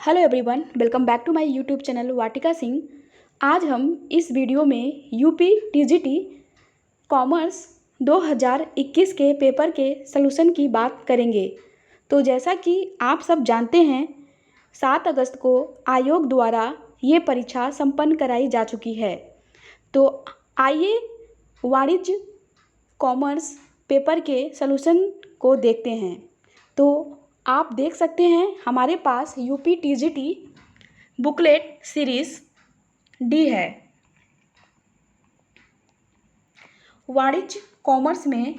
Hello everyone, welcome back to my YouTube channel Vatika Singh. आज हम इस वीडियो में यूपी टीजीटी कॉमर्स 2021 के पेपर के सलूशन की बात करेंगे। तो जैसा कि आप सब जानते हैं, 7 अगस्त को आयोग द्वारा ये परीक्षा संपन्न कराई जा चुकी है। तो आइए वाणिज्य कॉमर्स पेपर के सलूशन को देखते हैं। तो आप देख सकते हैं हमारे पास UP TGT booklet series D है। वाणिज्य कॉमर्स में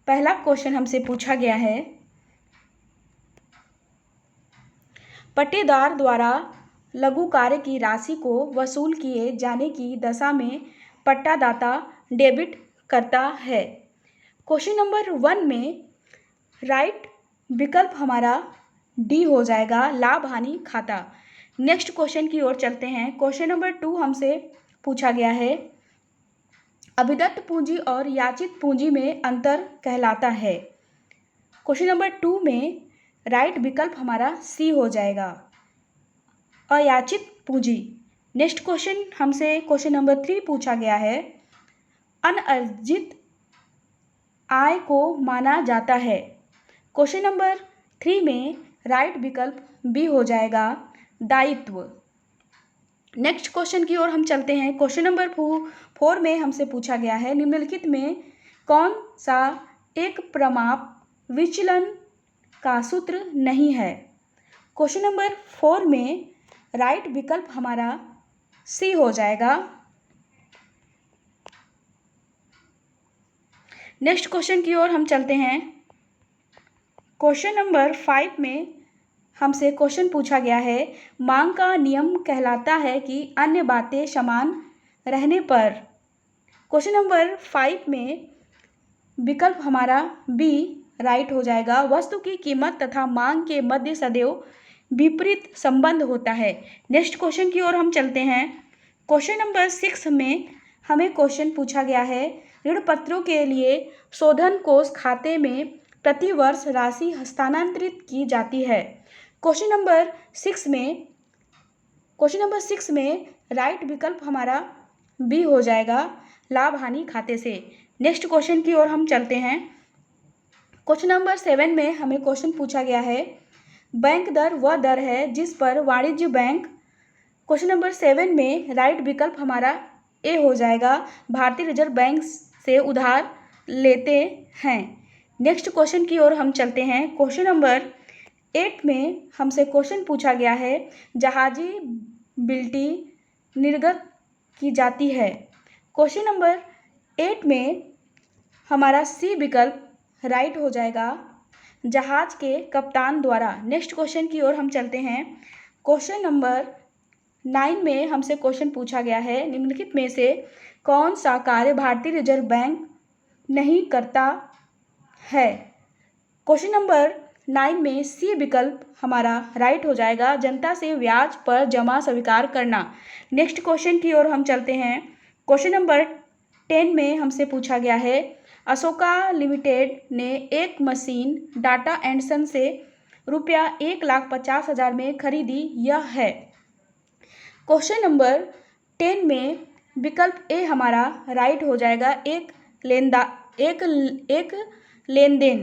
पहला क्वेश्चन हमसे पूछा गया है, पट्टेदार द्वारा लघु कार्य की राशि को वसूल किए जाने की दशा में पट्टादाता डेबिट करता है। क्वेश्चन नंबर 1 में राइट विकल्प हमारा डी हो जाएगा, लाभ हानि खाता। नेक्स्ट क्वेश्चन की ओर चलते हैं। क्वेश्चन नंबर 2 हमसे पूछा गया है, अभिदत्त पूंजी और याचित पूंजी में अंतर कहलाता है। क्वेश्चन नंबर 2 में राइट विकल्प हमारा सी हो जाएगा, अयाचित पूंजी। नेक्स्ट क्वेश्चन हमसे क्वेश्चन नंबर 3 पूछा गया है, अनअर्जित आय को माना जाता है। क्वेश्चन नंबर 3 में राइट विकल्प बी हो जाएगा, दायित्व। नेक्स्ट क्वेश्चन की ओर हम चलते हैं। क्वेश्चन नंबर 4 में हमसे पूछा गया है, निम्नलिखित में कौन सा एक प्रमाप विचलन का सूत्र नहीं है। क्वेश्चन नंबर 4 में राइट विकल्प हमारा सी हो जाएगा। नेक्स्ट क्वेश्चन की ओर हम चलते हैं। क्वेश्चन नंबर 5 में हमसे क्वेश्चन पूछा गया है, मांग का नियम कहलाता है कि अन्य बातें समान रहने पर। क्वेश्चन नंबर 5 में विकल्प हमारा बी राइट हो जाएगा, वस्तु की कीमत तथा मांग के मध्य सदैव विपरीत संबंध होता है। नेक्स्ट क्वेश्चन की ओर हम चलते हैं। क्वेश्चन नंबर 6 में हमें क्वेश्चन पूछा गया है, ऋण पत्रों के लिए शोधन कोष खाते में प्रति वर्ष राशि हस्तांतरित की जाती है। क्वेश्चन नंबर 6 में राइट विकल्प हमारा बी हो जाएगा, लाभ हानि खाते से। नेक्स्ट क्वेश्चन की ओर हम चलते हैं। क्वेश्चन नंबर 7 में हमें क्वेश्चन पूछा गया है, बैंक दर वह दर है जिस पर वाणिज्य बैंक। क्वेश्चन नंबर 7 में राइट विकल्प हमारा ए हो जाएगा, भारतीय रिजर्व बैंक से उधार लेते हैं। नेक्स्ट क्वेश्चन की ओर हम चलते हैं। क्वेश्चन नंबर 8 में हमसे क्वेश्चन पूछा गया है, जहाजी बिल्टी निर्गत की जाती है। क्वेश्चन नंबर 8 में हमारा सी विकल्प राइट हो जाएगा, जहाज के कप्तान द्वारा। नेक्स्ट क्वेश्चन की ओर हम चलते हैं। क्वेश्चन नंबर 9 में हमसे क्वेश्चन पूछा गया है, निम्नलिखित में से कौन सा कार्य भारतीय रिजर्व बैंक नहीं करता है। क्वेश्चन नंबर 9 में सी विकल्प हमारा राइट हो जाएगा, जनता से ब्याज पर जमा स्वीकार करना। नेक्स्ट क्वेश्चन की ओर हम चलते हैं। क्वेश्चन नंबर 10 में हमसे पूछा गया है, अशोका लिमिटेड ने एक मशीन डाटा एंड सन से रुपया 1,50,000 में खरीदी, यह है। क्वेश्चन नंबर 10 में विकल्प ए हमारा राइट हो जाएगा, एक लेन देन।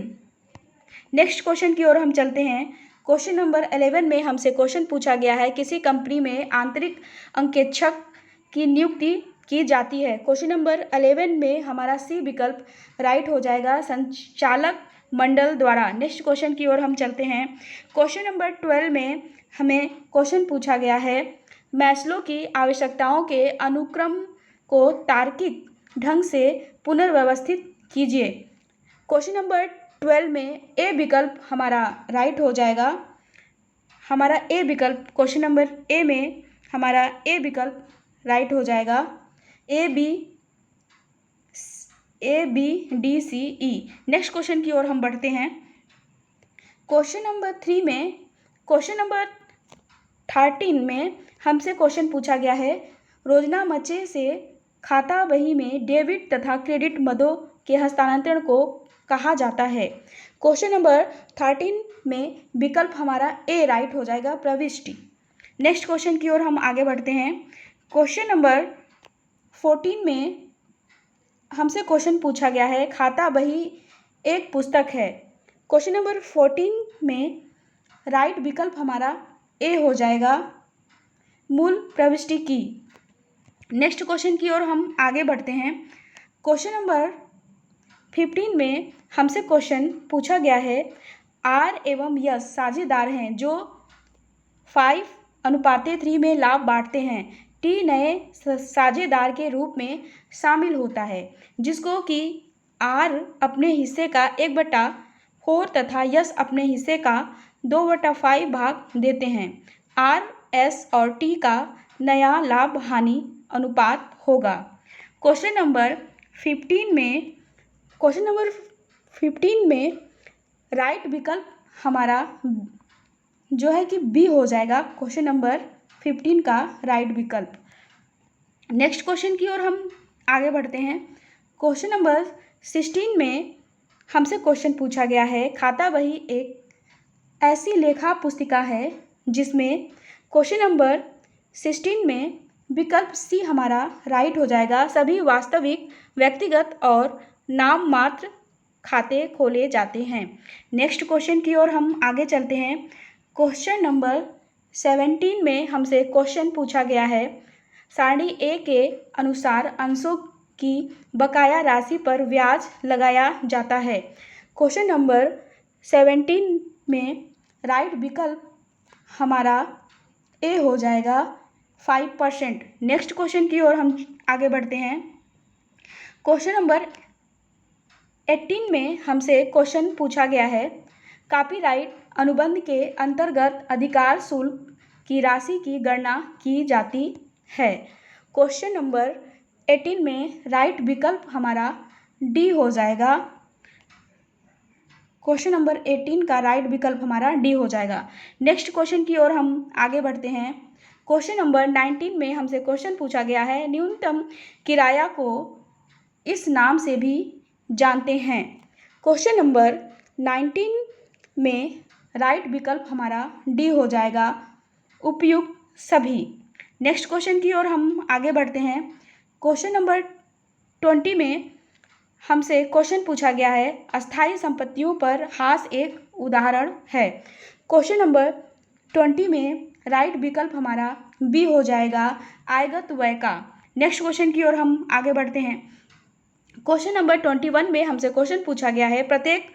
नेक्स्ट क्वेश्चन की ओर हम चलते हैं। क्वेश्चन नंबर 11 में हमसे क्वेश्चन पूछा गया है, किसी कंपनी में आंतरिक अंकेक्षक की नियुक्ति की जाती है। क्वेश्चन नंबर 11 में हमारा सी विकल्प राइट हो जाएगा, संचालक मंडल द्वारा। नेक्स्ट क्वेश्चन की ओर हम चलते हैं। क्वेश्चन नंबर 12 में हमें क्वेश्चन पूछा गया है, मैस्लो की आवश्यकताओं के अनुक्रम को तार्किक ढंग से पुनर्व्यवस्थित कीजिए। क्वेश्चन नंबर 12 में ए विकल्प हमारा राइट हो जाएगा, हमारा ए विकल्प। क्वेश्चन नंबर ए में हमारा ए विकल्प राइट हो जाएगा, A B D C E. Next question की ओर हम बढ़ते हैं। क्वेश्चन नंबर 3 में क्वेश्चन नंबर 13 में हमसे क्वेश्चन पूछा गया है, रोजनामचे से खाता बही में डेबिट तथा क्रेडिट मदों के हस्तांतरण को कहा जाता है। क्वेश्चन नंबर 13 में विकल्प हमारा ए राइट हो जाएगा, प्रविष्टि। नेक्स्ट क्वेश्चन की ओर हम आगे बढ़ते हैं। क्वेश्चन नंबर 14 में हमसे क्वेश्चन पूछा गया है, खाता बही एक पुस्तक है। क्वेश्चन नंबर 14 में राइट विकल्प हमारा ए हो जाएगा, मूल प्रविष्टि की। नेक्स्ट क्वेश्चन की ओर हम आगे बढ़ते हैं। क्वेश्चन नंबर 15 में हमसे क्वेश्चन पूछा गया है, आर एवं यस साझेदार हैं जो 5:3 में लाभ बांटते हैं। टी नए साझेदार के रूप में शामिल होता है, जिसको कि आर अपने हिस्से का 1/4 तथा यस अपने हिस्से का 2/5 भाग देते हैं। आर, एस और टी का नया लाभ हानि अनुपात होगा। क्वेश्चन नंबर 15 में राइट विकल्प हमारा जो है कि बी हो जाएगा, क्वेश्चन नंबर 15 का राइट विकल्प। नेक्स्ट क्वेश्चन की ओर हम आगे बढ़ते हैं। क्वेश्चन नंबर 16 में हमसे क्वेश्चन पूछा गया है, खाता बही एक ऐसी लेखा पुस्तिका है जिसमें क्वेश्चन नंबर 16 में विकल्प सी हमारा राइट हो जाएगा, सभी वास्तविक, व्यक्तिगत और नाम मात्र खाते खोले जाते हैं। नेक्स्ट क्वेश्चन की ओर हम आगे चलते हैं। क्वेश्चन नंबर 17 में हमसे क्वेश्चन पूछा गया है, सारणी ए के अनुसार अंशों की बकाया राशि पर ब्याज लगाया जाता है। क्वेश्चन नंबर 17 में राइट विकल्प हमारा ए हो जाएगा, 5%। नेक्स्ट क्वेश्चन की ओर हम आगे बढ़ते हैं। क्वेश्चन नंबर 18 में हमसे क्वेश्चन पूछा गया है, कॉपीराइट अनुबंध के अंतर्गत अधिकार शुल्क की राशि की गणना की जाती है। क्वेश्चन नंबर 18 में राइट विकल्प हमारा डी हो जाएगा, क्वेश्चन नंबर 18 का राइट विकल्प हमारा डी हो जाएगा। नेक्स्ट क्वेश्चन की ओर हम आगे बढ़ते हैं। क्वेश्चन नंबर 19 में हमसे क्वेश्चन पूछा गया है, न्यूनतम किराया को इस नाम से भी जानते हैं। क्वेश्चन नंबर 19 में राइट विकल्प हमारा डी हो जाएगा, उपयुक्त सभी। नेक्स्ट क्वेश्चन की ओर हम आगे बढ़ते हैं। क्वेश्चन नंबर 20 में हमसे क्वेश्चन पूछा गया है, अस्थायी संपत्तियों पर हास एक उदाहरण है। क्वेश्चन नंबर 20 में राइट विकल्प हमारा बी हो जाएगा, आयगत व्यय का। नेक्स्ट क्वेश्चन की ओर हम आगे बढ़ते हैं। क्वेश्चन नंबर 21 में हमसे क्वेश्चन पूछा गया है, प्रत्येक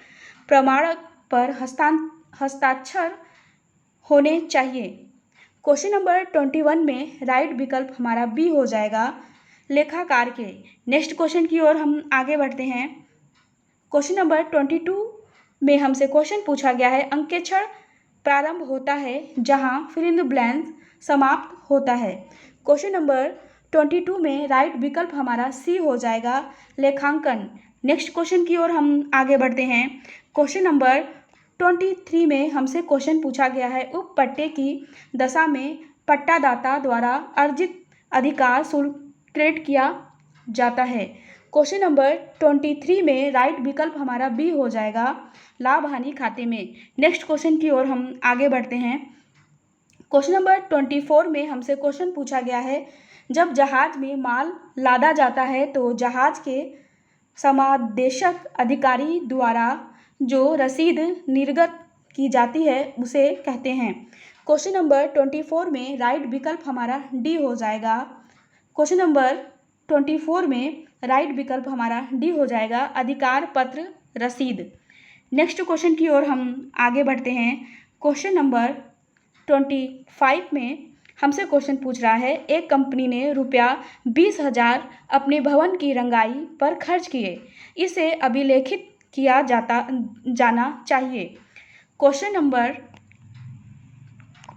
प्रमाणक पर हस्ताक्षर होने चाहिए। क्वेश्चन नंबर 21 में राइट विकल्प हमारा बी हो जाएगा, लेखाकार के। नेक्स्ट क्वेश्चन की ओर हम आगे बढ़ते हैं। क्वेश्चन नंबर 22 में हमसे क्वेश्चन पूछा गया है, अंकेक्षण प्रारंभ होता है जहां फिल इन द ब्लैंक्स समाप्त होता है। क्वेश्चन नंबर 22 में राइट विकल्प हमारा सी हो जाएगा, लेखांकन। नेक्स्ट क्वेश्चन की ओर हम आगे बढ़ते हैं। क्वेश्चन नंबर 23 में हमसे क्वेश्चन पूछा गया है, उप पट्टे की दशा में पट्टादाता द्वारा अर्जित अधिकार शुल्क क्रेडिट किया जाता है। क्वेश्चन नंबर 23 में राइट विकल्प हमारा बी हो जाएगा, लाभ हानि खाते में। नेक्स्ट क्वेश्चन की ओर हम आगे बढ़ते हैं। क्वेश्चन नंबर 24 में हमसे क्वेश्चन पूछा गया है, जब जहाज में माल लादा जाता है तो जहाज के समादेशक अधिकारी द्वारा जो रसीद निर्गत की जाती है उसे कहते हैं। क्वेश्चन नंबर 24 में राइट विकल्प हमारा डी हो जाएगा। क्वेश्चन नंबर 24 में राइट विकल्प हमारा डी हो जाएगा, अधिकार पत्र रसीद। नेक्स्ट क्वेश्चन की ओर हम आगे बढ़ते हैं। क्वेश्चन नंबर 25 में हमसे क्वेश्चन पूछ रहा है, एक कंपनी ने ₹20,000 अपने भवन की रंगाई पर खर्च किए, इसे अभिलेखित किया जाना चाहिए। क्वेश्चन नंबर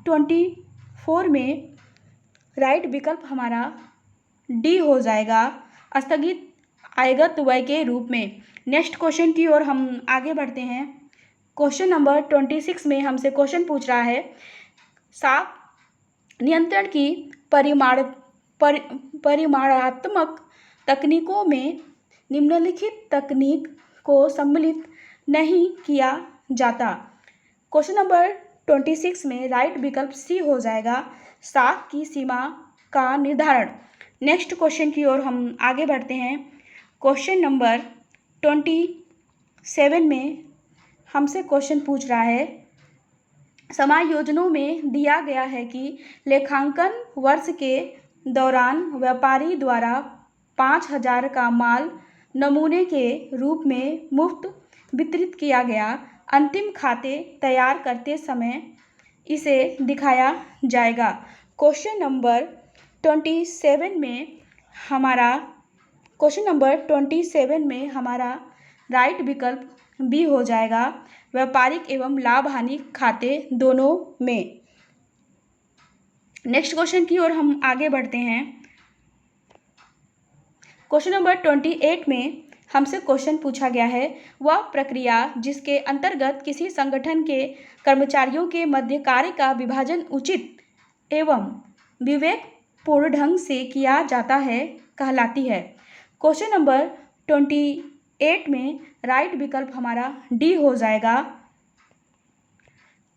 24 में राइट विकल्प हमारा डी हो जाएगा, स्थगित आयगत व्यय के रूप में। नेक्स्ट क्वेश्चन की ओर हम आगे बढ़ते हैं। क्वेश्चन नंबर 26 में हमसे क्वेश्चन पूछ रहा है, साख नियंत्रण की परिमाणात्मक तकनीकों में निम्नलिखित तकनीक को सम्मिलित नहीं किया जाता। क्वेश्चन नंबर 26 में राइट विकल्प सी हो जाएगा, साख की सीमा का निर्धारण। नेक्स्ट क्वेश्चन की ओर हम आगे बढ़ते हैं। क्वेश्चन नंबर 27 में हमसे क्वेश्चन पूछ रहा है, समायोजनों में दिया गया है कि लेखांकन वर्ष के दौरान व्यापारी द्वारा 5,000 का माल नमूने के रूप में मुफ्त वितरित किया गया। अंतिम खाते तैयार करते समय इसे दिखाया जाएगा। क्वेश्चन नंबर 27 में हमारा राइट विकल्प बी हो जाएगा, व्यापारिक एवं लाभ हानि खाते दोनों में। नेक्स्ट क्वेश्चन की ओर हम आगे बढ़ते हैं। क्वेश्चन नंबर 28 में हमसे क्वेश्चन पूछा गया है, वह प्रक्रिया जिसके अंतर्गत किसी संगठन के कर्मचारियों के मध्य कार्य का विभाजन उचित एवं विवेकपूर्ण ढंग से किया जाता है कहलाती है। क्वेश्चन नंबर 28 में राइट विकल्प हमारा डी हो जाएगा,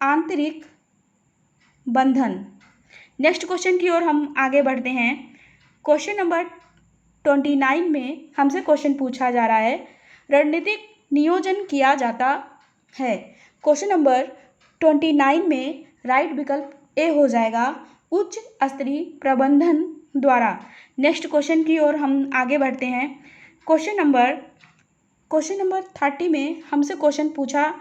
आंतरिक बंधन। नेक्स्ट क्वेश्चन की ओर हम आगे बढ़ते हैं। क्वेश्चन नंबर 29 में हमसे क्वेश्चन पूछा जा रहा है, रणनीतिक नियोजन किया जाता है। क्वेश्चन नंबर 29 में राइट विकल्प ए हो जाएगा, उच्च स्तरीय प्रबंधन द्वारा। नेक्स्ट क्वेश्चन की ओर हम आगे बढ़ते हैं। क्वेश्चन नंबर 30 में हमसे क्वेश्चन पूछा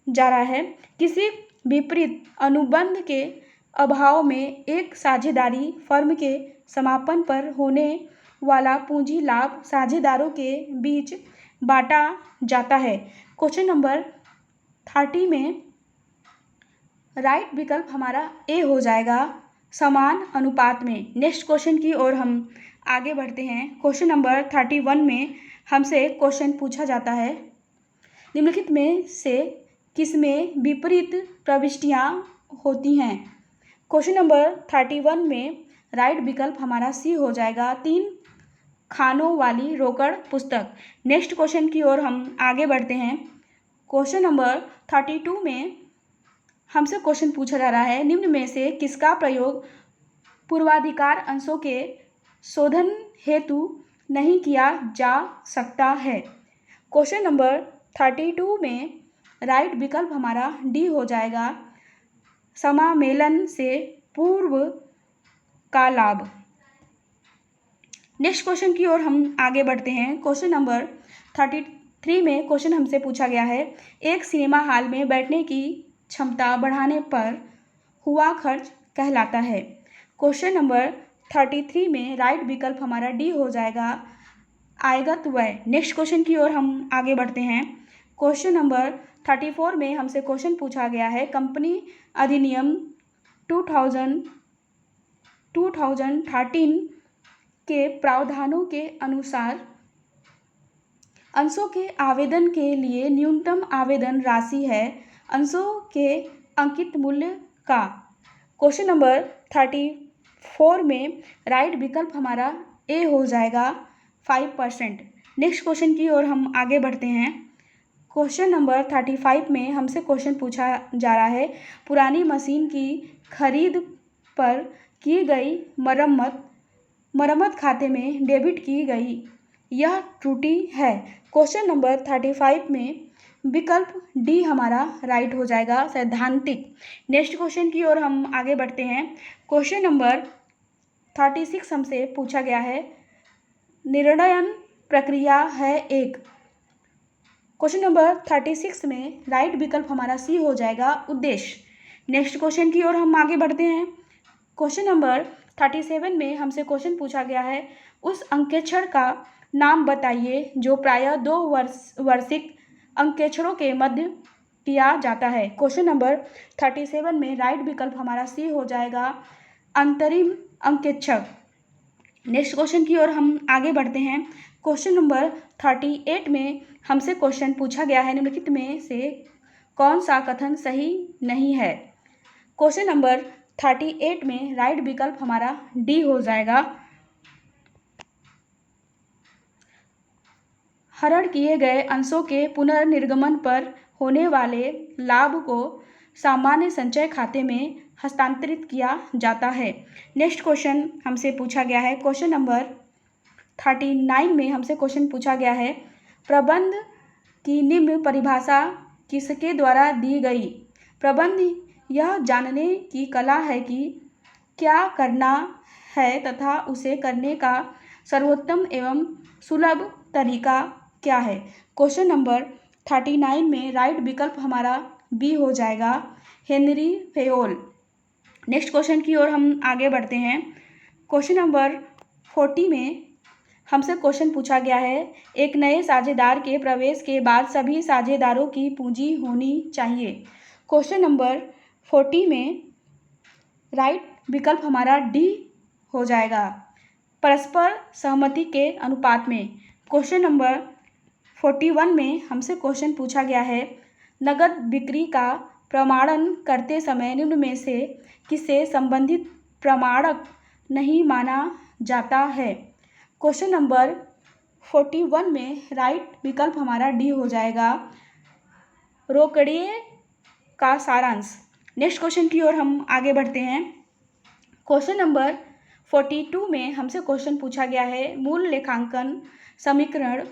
जा रहा है, किसी विपरीत अनुबंध के अभाव में एक साझेदारी फर्म के समापन पर होने वाला पूंजी लाभ साझेदारों के बीच बांटा जाता है। क्वेश्चन नंबर 30 में राइट विकल्प हमारा ए हो जाएगा, समान अनुपात में। नेक्स्ट क्वेश्चन की ओर हम आगे बढ़ते हैं। क्वेश्चन नंबर 31 में हमसे क्वेश्चन पूछा जाता है, निम्नलिखित में से किसमें विपरीत प्रविष्टियां होती हैं। क्वेश्चन नंबर 31 में राइट विकल्प हमारा सी हो जाएगा, 3 खानों वाली रोकड़ पुस्तक। नेक्स्ट क्वेश्चन की ओर हम आगे बढ़ते हैं। क्वेश्चन नंबर 32 में हमसे क्वेश्चन पूछा जा रहा है, निम्न में से किसका प्रयोग पूर्वाधिकार अंशों के शोधन हेतु नहीं किया जा सकता है। क्वेश्चन नंबर 32 में राइट विकल्प हमारा डी हो जाएगा, समामेलन से पूर्व का लाभ। नेक्स्ट क्वेश्चन की ओर हम आगे बढ़ते हैं। क्वेश्चन नंबर 33 में क्वेश्चन हमसे पूछा गया है, एक सिनेमा हॉल में बैठने की क्षमता बढ़ाने पर हुआ खर्च कहलाता है। क्वेश्चन नंबर 33 में राइट विकल्प हमारा डी हो जाएगा, आयगत व्यय। नेक्स्ट क्वेश्चन की ओर हम आगे बढ़ते हैं। क्वेश्चन नंबर 34 में हमसे क्वेश्चन पूछा गया है, कंपनी अधिनियम 2013 के प्रावधानों के अनुसार अंशों के आवेदन के लिए न्यूनतम आवेदन राशि है अंशों के अंकित मूल्य का। क्वेश्चन नंबर 34 में राइट विकल्प हमारा ए हो जाएगा, 5%। नेक्स्ट क्वेश्चन की ओर हम आगे बढ़ते हैं। क्वेश्चन नंबर 35 में हमसे क्वेश्चन पूछा जा रहा है, पुरानी मशीन की खरीद पर की गई मरम्मत खाते में डेबिट की गई, यह त्रुटि है। क्वेश्चन नंबर 35 में विकल्प डी हमारा राइट हो जाएगा, सैद्धांतिक। नेक्स्ट क्वेश्चन की ओर हम आगे बढ़ते हैं। क्वेश्चन नंबर 36 हमसे पूछा गया है, निर्णयन प्रक्रिया है एक। क्वेश्चन नंबर 36 में राइट विकल्प हमारा सी हो जाएगा, उद्देश्य। नेक्स्ट क्वेश्चन की ओर हम आगे बढ़ते हैं। क्वेश्चन नंबर 37 में हमसे क्वेश्चन पूछा गया है, उस अंकेक्षण का नाम बताइए जो प्रायः 2 वार्षिक अंकेक्षणों के मध्य किया जाता है। क्वेश्चन नंबर 37 में राइट विकल्प हमारा सी हो जाएगा, अंतरिम अंकेक्षक। नेक्स्ट क्वेश्चन की ओर हम आगे बढ़ते हैं। क्वेश्चन नंबर 38 में हमसे क्वेश्चन पूछा गया है, निम्नलिखित में से कौन सा कथन सही नहीं है। क्वेश्चन नंबर 38 में राइट विकल्प हमारा डी हो जाएगा, हरण किए गए अंशों के पुनर्निर्गमन पर होने वाले लाभ को सामान्य संचय खाते में हस्तांतरित किया जाता है। नेक्स्ट क्वेश्चन हमसे पूछा गया है, क्वेश्चन नंबर 39 में हमसे क्वेश्चन पूछा गया है, प्रबंध की निम्न परिभाषा किसके द्वारा दी गई? प्रबंध यह जानने की कला है कि क्या करना है तथा उसे करने का सर्वोत्तम एवं सुलभ तरीका क्या है। क्वेश्चन नंबर 39 में राइट विकल्प हमारा बी हो जाएगा, हेनरी फेयोल। नेक्स्ट क्वेश्चन की ओर हम आगे बढ़ते हैं। क्वेश्चन नंबर 40 में हमसे क्वेश्चन पूछा गया है, एक नए साझेदार के प्रवेश के बाद सभी साझेदारों की पूंजी होनी चाहिए। क्वेश्चन नंबर 40 में राइट विकल्प हमारा डी हो जाएगा, परस्पर सहमति के अनुपात में। क्वेश्चन नंबर 41 में हमसे क्वेश्चन पूछा गया है, नगद बिक्री का प्रमाणन करते समय निम्न में से किससे संबंधित प्रमाणक नहीं माना जाता है। क्वेश्चन नंबर 41 में राइट विकल्प हमारा डी हो जाएगा, रोकड़िए का सारांश। नेक्स्ट क्वेश्चन की ओर हम आगे बढ़ते हैं। क्वेश्चन नंबर 42 में हमसे क्वेश्चन पूछा गया है, मूल लेखांकन समीकरण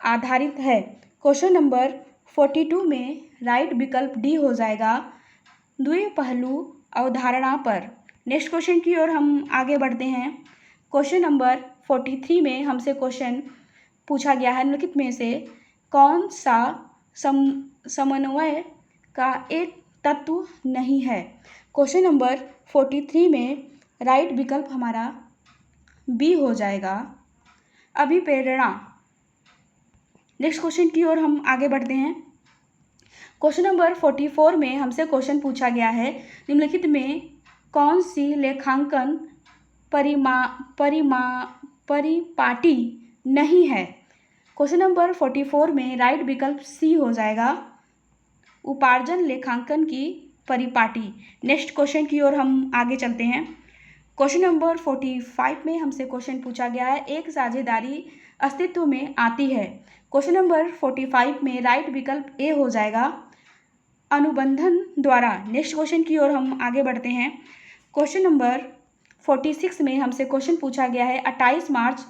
आधारित है। क्वेश्चन नंबर 42 में राइट विकल्प डी हो जाएगा, द्विपहलू अवधारणा पर। नेक्स्ट क्वेश्चन की ओर हम आगे बढ़ते हैं। क्वेश्चन नंबर 43 में हमसे क्वेश्चन पूछा गया है, निम्नलिखित में से कौन सा समन्वय का एक तत्व नहीं है। क्वेश्चन नंबर 43 में राइट विकल्प हमारा बी हो जाएगा, अभिप्रेरणा। नेक्स्ट क्वेश्चन की ओर हम आगे बढ़ते हैं। क्वेश्चन नंबर 44 में हमसे क्वेश्चन पूछा गया है, निम्नलिखित में कौन सी लेखांकन परिपाटी नहीं है। क्वेश्चन नंबर 44 में राइट विकल्प सी हो जाएगा, उपार्जन लेखांकन की परिपाटी। नेक्स्ट क्वेश्चन की ओर हम आगे चलते हैं। क्वेश्चन नंबर 45 में हमसे क्वेश्चन पूछा गया है, एक साझेदारी अस्तित्व में आती है। क्वेश्चन नंबर 45 में राइट विकल्प ए हो जाएगा, अनुबंधन द्वारा। नेक्स्ट क्वेश्चन की ओर हम आगे बढ़ते हैं। क्वेश्चन नंबर 46 में हमसे क्वेश्चन पूछा गया है, 28 मार्च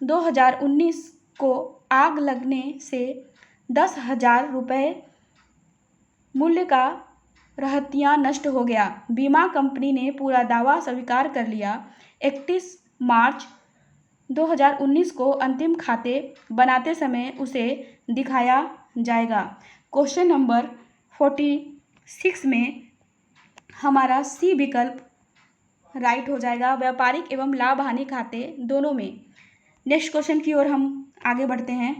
2019 को आग लगने से 10,000 रुपये मूल्य का रहतिया नष्ट हो गया। बीमा कंपनी ने पूरा दावा स्वीकार कर लिया। 31 मार्च 2019 को अंतिम खाते बनाते समय उसे दिखाया जाएगा। क्वेश्चन नंबर 46 में हमारा सी विकल्प राइट हो जाएगा, व्यापारिक एवं लाभ हानि खाते दोनों में। नेक्स्ट क्वेश्चन की ओर हम आगे बढ़ते हैं।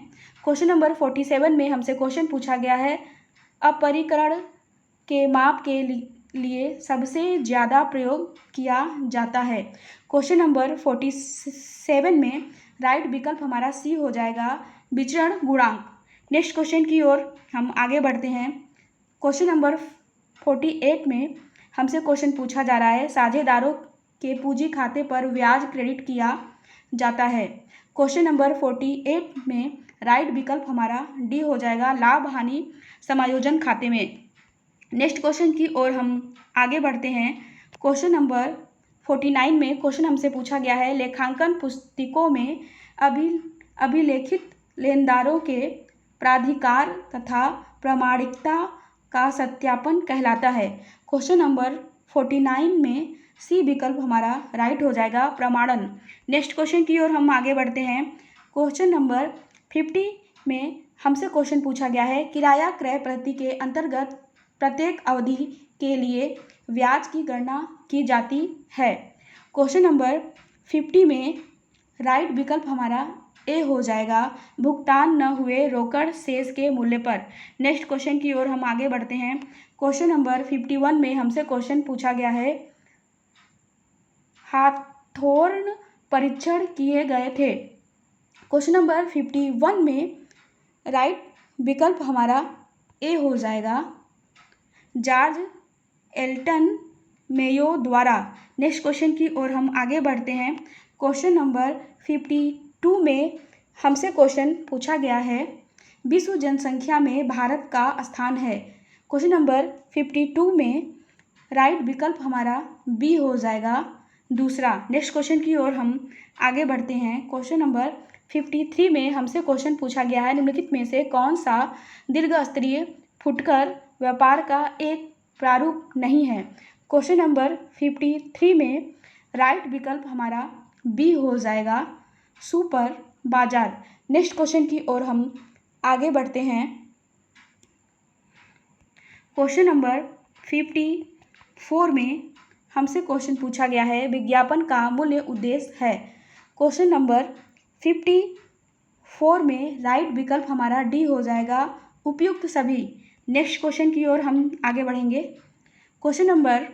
क्वेश्चन नंबर 47 में हमसे क्वेश्चन पूछा गया है, अपरिकरण के माप के लिए सबसे ज़्यादा प्रयोग किया जाता है। क्वेश्चन नंबर 47 में राइट विकल्प हमारा सी हो जाएगा, विचरण गुणांक। नेक्स्ट क्वेश्चन की ओर हम आगे बढ़ते हैं। क्वेश्चन नंबर 48 में हमसे क्वेश्चन पूछा जा रहा है, साझेदारों के पूंजी खाते पर ब्याज क्रेडिट किया जाता है। क्वेश्चन नंबर 48 में राइट विकल्प हमारा डी हो जाएगा, लाभ हानि समायोजन खाते में। नेक्स्ट क्वेश्चन की ओर हम आगे बढ़ते हैं। क्वेश्चन नंबर 49 में क्वेश्चन हमसे पूछा गया है, लेखांकन पुस्तिकों में अभिलेखित लेनदारों के प्राधिकार तथा प्रामाणिकता का सत्यापन कहलाता है। क्वेश्चन नंबर 49 में सी विकल्प हमारा राइट हो जाएगा, प्रमाणन। नेक्स्ट क्वेश्चन की ओर हम आगे बढ़ते हैं। क्वेश्चन नंबर 50 में हमसे क्वेश्चन पूछा गया है, किराया क्रय पद्धति के अंतर्गत प्रत्येक अवधि के लिए ब्याज की गणना की जाती है। क्वेश्चन नंबर 50 में राइट विकल्प हमारा ए हो जाएगा, भुगतान न हुए रोकड़ शेष के मूल्य पर। नेक्स्ट क्वेश्चन की ओर हम आगे बढ़ते हैं। क्वेश्चन नंबर 51 में हमसे क्वेश्चन पूछा गया है, हाथोर्न परीक्षण किए गए थे। क्वेश्चन नंबर 51 में राइट विकल्प हमारा ए हो जाएगा, जॉर्ज एल्टन मेयो द्वारा। नेक्स्ट क्वेश्चन की ओर हम आगे बढ़ते हैं। क्वेश्चन नंबर 52 में हमसे क्वेश्चन पूछा गया है, विश्व जनसंख्या में भारत का स्थान है। क्वेश्चन नंबर 52 में राइट विकल्प हमारा बी हो जाएगा दूसरा। नेक्स्ट क्वेश्चन की ओर हम आगे बढ़ते हैं। क्वेश्चन नंबर 53 में हमसे क्वेश्चन पूछा गया है, निम्नलिखित में से कौन सा दीर्घ स्तरीय फुटकर व्यापार का एक प्रारूप नहीं है। क्वेश्चन नंबर 53 में राइट विकल्प हमारा बी हो जाएगा सुपर बाजार। नेक्स्ट क्वेश्चन की ओर हम आगे बढ़ते हैं। क्वेश्चन नंबर 54 में हमसे क्वेश्चन पूछा गया है, विज्ञापन का मूल्य उद्देश्य है। क्वेश्चन नंबर 54 में राइट विकल्प हमारा डी हो जाएगा उपयुक्त सभी। नेक्स्ट क्वेश्चन की ओर हम आगे बढ़ेंगे। क्वेश्चन नंबर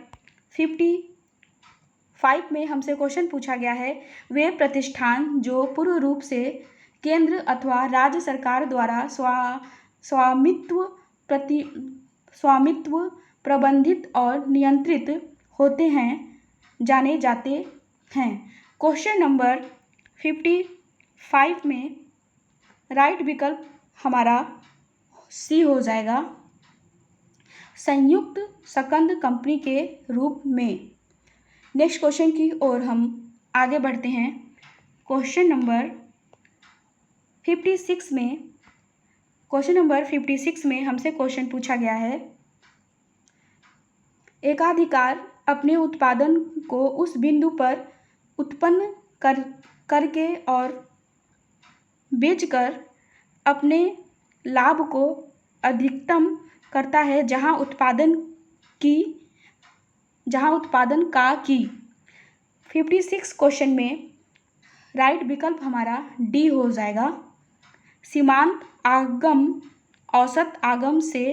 55 में हमसे क्वेश्चन पूछा गया है, वे प्रतिष्ठान जो पूर्ण रूप से केंद्र अथवा राज्य सरकार द्वारा स्वामित्व प्रबंधित और नियंत्रित होते हैं जाने जाते हैं। क्वेश्चन नंबर 55 में राइट विकल्प हमारा सी हो जाएगा संयुक्त सकंद कंपनी के रूप में। नेक्स्ट क्वेश्चन की ओर हम आगे बढ़ते हैं। क्वेश्चन नंबर 56 में हमसे क्वेश्चन पूछा गया है, एकाधिकार अपने उत्पादन को उस बिंदु पर उत्पन्न करके और बेचकर अपने लाभ को अधिकतम करता है जहां उत्पादन का की। 56 क्वेश्चन में राइट विकल्प हमारा डी हो जाएगा सीमांत आगम औसत आगम से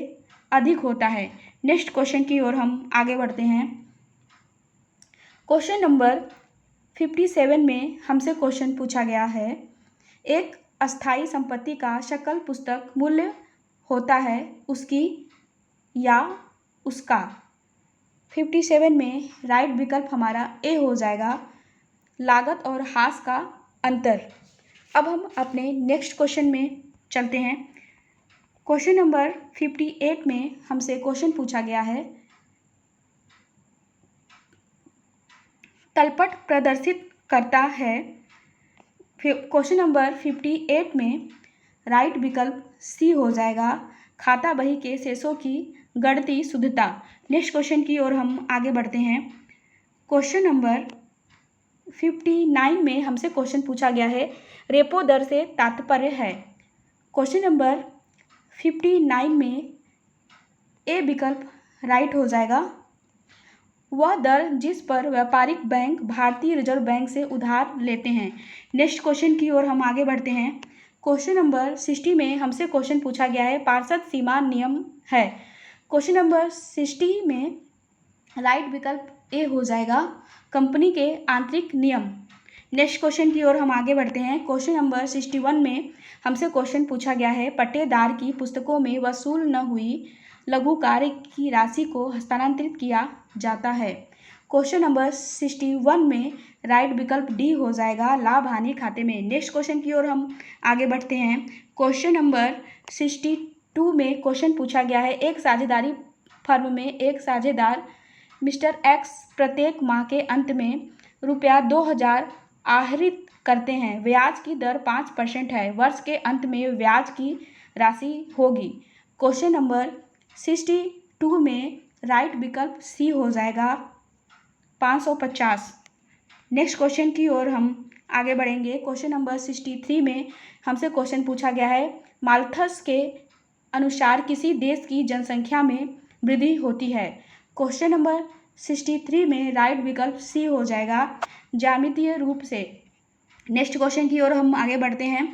अधिक होता है। नेक्स्ट क्वेश्चन की ओर हम आगे बढ़ते हैं। क्वेश्चन नंबर 57 में हमसे क्वेश्चन पूछा गया है, एक अस्थायी संपत्ति का शकल पुस्तक मूल्य होता है उसकी या उसका। 57 में राइट विकल्प हमारा ए हो जाएगा लागत और हास का अंतर। अब हम अपने नेक्स्ट क्वेश्चन में चलते हैं। क्वेश्चन नंबर 58 में हमसे क्वेश्चन पूछा गया है, तलपट प्रदर्शित करता है। क्वेश्चन नंबर 58 में राइट विकल्प सी हो जाएगा खाता बही के शेषों की गणती शुद्धता। नेक्स्ट क्वेश्चन की ओर हम आगे बढ़ते हैं। क्वेश्चन नंबर 59 में हमसे क्वेश्चन पूछा गया है, रेपो दर से तात्पर्य है। क्वेश्चन नंबर 59 में ए विकल्प राइट हो जाएगा वह दर जिस पर व्यापारिक बैंक भारतीय रिजर्व बैंक से उधार लेते हैं। नेक्स्ट क्वेश्चन की ओर हम आगे बढ़ते हैं। क्वेश्चन नंबर 60 में हमसे क्वेश्चन पूछा गया है, पार्षद सीमा नियम है। क्वेश्चन नंबर 60 में राइट विकल्प ए हो जाएगा कंपनी के आंतरिक नियम। नेक्स्ट क्वेश्चन की ओर हम आगे बढ़ते हैं। क्वेश्चन नंबर 61 में हमसे क्वेश्चन पूछा गया है, पट्टेदार की पुस्तकों में वसूल न हुई लघु कार्य की राशि को हस्तांतरित किया जाता है। क्वेश्चन नंबर 61 में राइट विकल्प डी हो जाएगा लाभ हानि खाते में। नेक्स्ट क्वेश्चन की ओर हम आगे बढ़ते हैं। क्वेश्चन नंबर 62 में क्वेश्चन पूछा गया है, एक साझेदारी फर्म में एक साझेदार मिस्टर एक्स प्रत्येक माह के अंत में रुपया 2000 आहरित करते हैं, ब्याज की दर 5% है, वर्ष के अंत में ब्याज की राशि होगी। क्वेश्चन नंबर 62 में राइट विकल्प सी हो जाएगा 550। नेक्स्ट क्वेश्चन की ओर हम आगे बढ़ेंगे। क्वेश्चन नंबर 63 में हमसे क्वेश्चन पूछा गया है, माल्थस के अनुसार किसी देश की जनसंख्या में वृद्धि होती है। क्वेश्चन नंबर 63 में राइट विकल्प सी हो जाएगा ज्यामितीय रूप से। नेक्स्ट क्वेश्चन की ओर हम आगे बढ़ते हैं।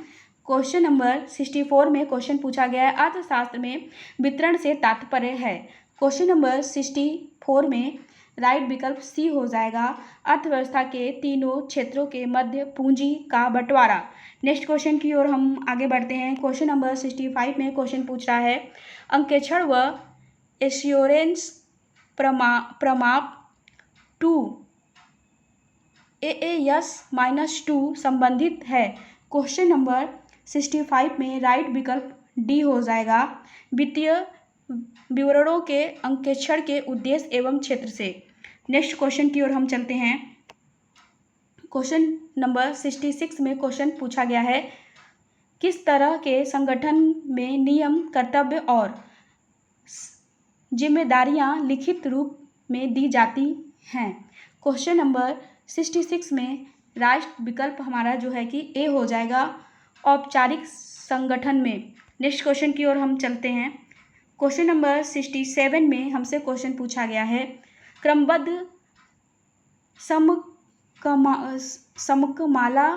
क्वेश्चन नंबर 64 में क्वेश्चन पूछा गया है, अर्थशास्त्र में वितरण से तात्पर्य है। क्वेश्चन नंबर 64 में राइट विकल्प सी हो जाएगा अर्थव्यवस्था के तीनों क्षेत्रों के मध्य पूंजी का बंटवारा। नेक्स्ट क्वेश्चन की ओर हम आगे बढ़ते हैं। क्वेश्चन नंबर 65 में क्वेश्चन पूछ रहा है, अंकेक्षण व एश्योरेंस प्रमाप 2 AAS-2 संबंधित है। क्वेश्चन नंबर 65 में राइट विकल्प डी हो जाएगा वित्तीय विवरणों के अंकेक्षण के उद्देश्य एवं क्षेत्र से। नेक्स्ट क्वेश्चन की ओर हम चलते हैं। क्वेश्चन नंबर 66 में क्वेश्चन पूछा गया है, किस तरह के संगठन में नियम, कर्तव्य और जिम्मेदारियां लिखित रूप में दी जाती हैं। क्वेश्चन नंबर 66 में राइट विकल्प हमारा जो है कि ए हो जाएगा, औपचारिक संगठन में। नेक्स्ट क्वेश्चन की ओर हम चलते हैं। क्वेश्चन नंबर 67 में हमसे क्वेश्चन पूछा गया है, क्रमबद्ध समकमाला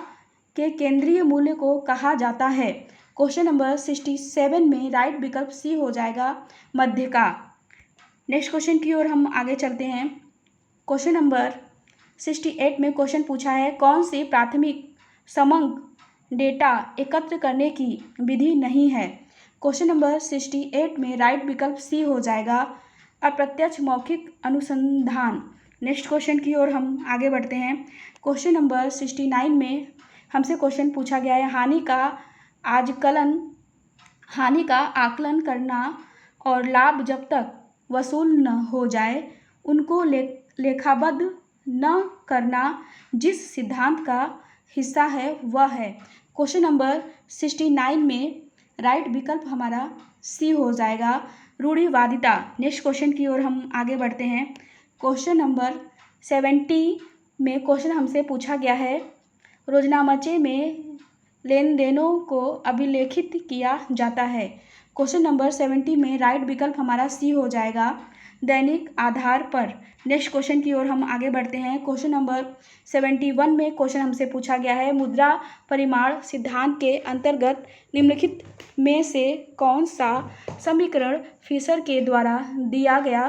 के केंद्रीय मूल्य को कहा जाता है। क्वेश्चन नंबर 67 में राइट विकल्प सी हो जाएगा, मध्यका। नेक्स्ट क्वेश्चन की ओर हम आगे चलते हैं। क्वेश्चन नंबर 68 में क्वेश्चन पूछा है, कौन सी प्राथमिक समग्र डेटा एकत्र करने की विधि नहीं है। क्वेश्चन नंबर 68 में राइट विकल्प सी हो जाएगा, अप्रत्यक्ष मौखिक अनुसंधान। नेक्स्ट क्वेश्चन की ओर हम आगे बढ़ते हैं। क्वेश्चन नंबर 69 में हमसे क्वेश्चन पूछा गया है, हानि का आकलन करना और लाभ जब तक वसूल न हो जाए उनको लेखाबद्ध न करना जिस सिद्धांत का हिस्सा है वह है। क्वेश्चन नंबर 69 में राइट विकल्प हमारा सी हो जाएगा, रूढ़िवादिता। नेक्स्ट क्वेश्चन की ओर हम आगे बढ़ते हैं। क्वेश्चन नंबर 70 में क्वेश्चन हमसे पूछा गया है, रोजनामचे में लेन देनों को अभिलेखित किया जाता है। क्वेश्चन नंबर 70 में राइट विकल्प हमारा सी हो जाएगा, दैनिक आधार पर। नेक्स्ट क्वेश्चन की ओर हम आगे बढ़ते हैं। क्वेश्चन नंबर 71 में क्वेश्चन हमसे पूछा गया है, मुद्रा परिमाण सिद्धांत के अंतर्गत निम्नलिखित में से कौन सा समीकरण फिशर के द्वारा दिया गया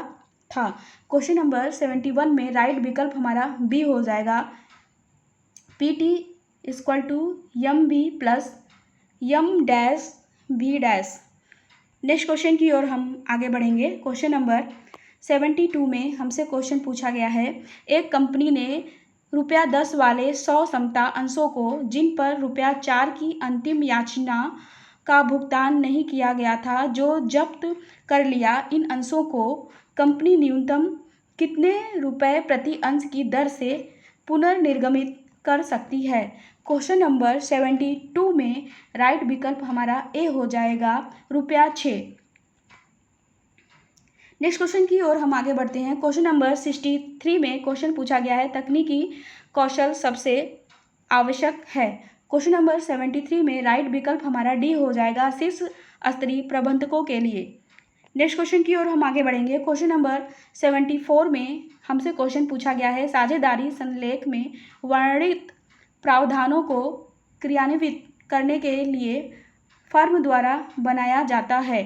था। क्वेश्चन नंबर 71 में राइट विकल्प हमारा बी हो जाएगा, PT = MB + M-V'। Next question की ओर हम आगे बढ़ेंगे। क्वेश्चन नंबर 72 में हमसे क्वेश्चन पूछा गया है, एक कंपनी ने ₹10 वाले 100 समता अंशों को, जिन पर ₹4 की अंतिम याचना का भुगतान नहीं किया गया था, जो जब्त कर लिया। इन अंशों को कंपनी न्यूनतम कितने रुपए प्रति अंश की दर से पुनर्निर्गमित कर सकती है। क्वेश्चन नंबर 72 में राइट विकल्प हमारा ए हो जाएगा, ₹6। नेक्स्ट क्वेश्चन की ओर हम आगे बढ़ते हैं। क्वेश्चन नंबर 63 में क्वेश्चन पूछा गया है, तकनीकी कौशल सबसे आवश्यक है। क्वेश्चन नंबर 73 में राइट विकल्प हमारा डी हो जाएगा, शीर्ष स्तरीय प्रबंधकों के लिए। नेक्स्ट क्वेश्चन की ओर हम आगे बढ़ेंगे। क्वेश्चन नंबर 74 में हमसे क्वेश्चन पूछा गया है, साझेदारी संलेख में वर्णित प्रावधानों को क्रियान्वित करने के लिए फर्म द्वारा बनाया जाता है।